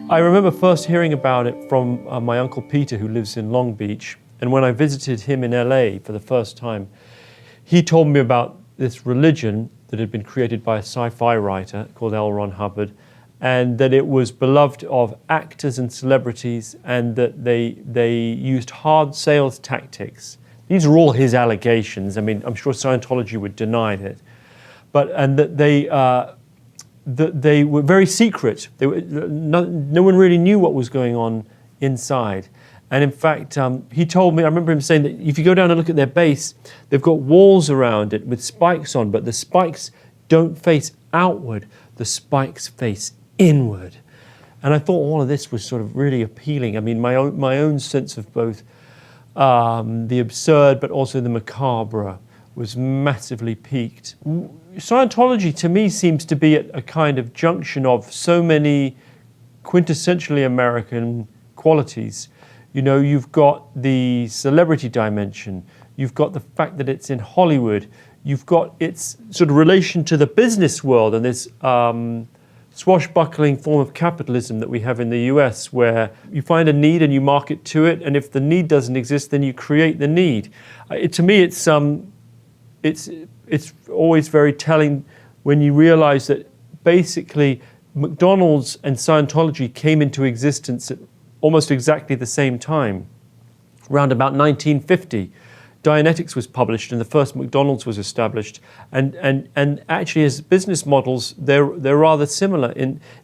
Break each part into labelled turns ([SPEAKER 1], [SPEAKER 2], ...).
[SPEAKER 1] I remember first hearing about it from my Uncle Peter, who lives in Long Beach. And when I visited him in LA for the first time, he told me about this religion that had been created by a sci-fi writer called L. Ron Hubbard, and that it was beloved of actors and celebrities, and that they used hard sales tactics. These are all his allegations. I mean, I'm sure Scientology would deny it. And that they were very secret. No one really knew what was going on inside. And in fact, he told me, I remember him saying that if you go down and look at their base, they've got walls around it with spikes on, but the spikes don't face outward, the spikes face inward. And I thought all of this was sort of really appealing. I mean, my own sense of both the absurd but also the macabre was massively piqued. Scientology to me seems to be at a kind of junction of so many quintessentially American qualities. You know, you've got the celebrity dimension, you've got the fact that it's in Hollywood, you've got its sort of relation to the business world and this swashbuckling form of capitalism that we have in the US, where you find a need and you market to it, and if the need doesn't exist, then you create the need. To me, it's always very telling when you realize that basically McDonald's and Scientology came into existence at almost exactly the same time. Around about 1950, Dianetics was published and the first McDonald's was established. And actually as business models, they're rather similar.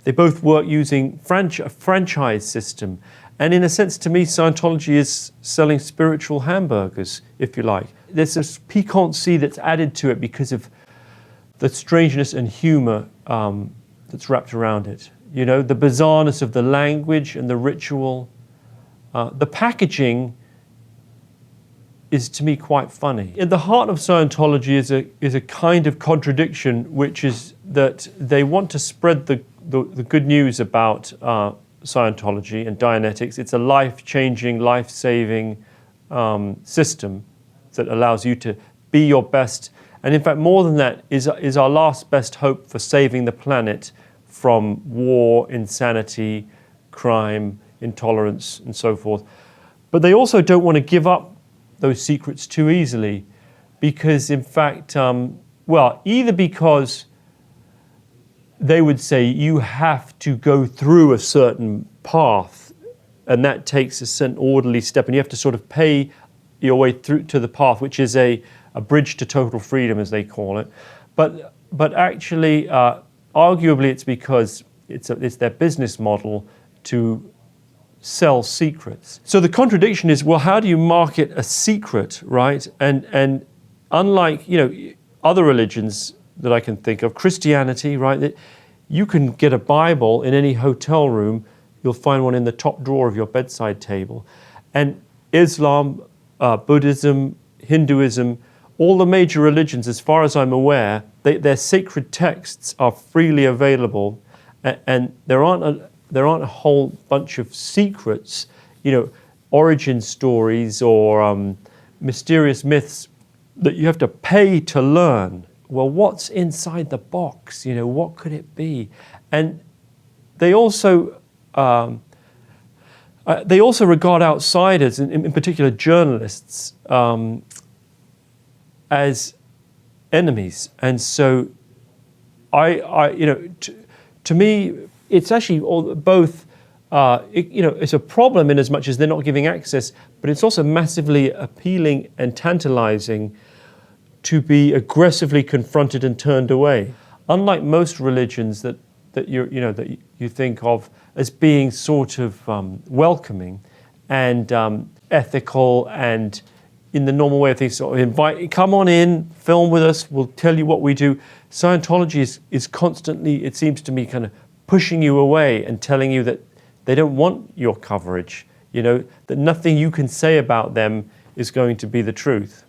[SPEAKER 1] They both work using a franchise system. And in a sense, to me, Scientology is selling spiritual hamburgers, if you like. There's this piquancy that's added to it because of the strangeness and humor that's wrapped around it. You know, the bizarreness of the language and the ritual. The packaging is, to me, quite funny. At the heart of Scientology is a kind of contradiction, which is that they want to spread the good news about Scientology and Dianetics. It's a life-changing, life-saving system that allows you to be your best. And in fact, more than that, is our last best hope for saving the planet from war, insanity, crime, intolerance, and so forth. But they also don't want to give up those secrets too easily because, in fact, either because they would say you have to go through a certain path and that takes a certain orderly step and you have to sort of pay your way through to the path, which is a bridge to total freedom, as they call it. But actually, arguably, it's because it's their business model to sell secrets. So the contradiction is, well, how do you market a secret, right? And unlike, other religions that I can think of, Christianity, right? That you can get a Bible in any hotel room. You'll find one in the top drawer of your bedside table. And Islam, Buddhism, Hinduism, all the major religions, as far as I'm aware, their sacred texts are freely available, and there aren't a whole bunch of secrets, origin stories or mysterious myths that you have to pay to learn. Well, what's inside the box? What could it be? And they also regard outsiders, in particular journalists, as enemies. And so, to me, it's actually both. It's a problem in as much as they're not giving access, but it's also massively appealing and tantalizing to be aggressively confronted and turned away. Unlike most religions that you think of as being sort of welcoming and ethical and in the normal way of things, sort of come on in, film with us, we'll tell you what we do. Scientology is constantly, it seems to me, kind of pushing you away and telling you that they don't want your coverage, that nothing you can say about them is going to be the truth.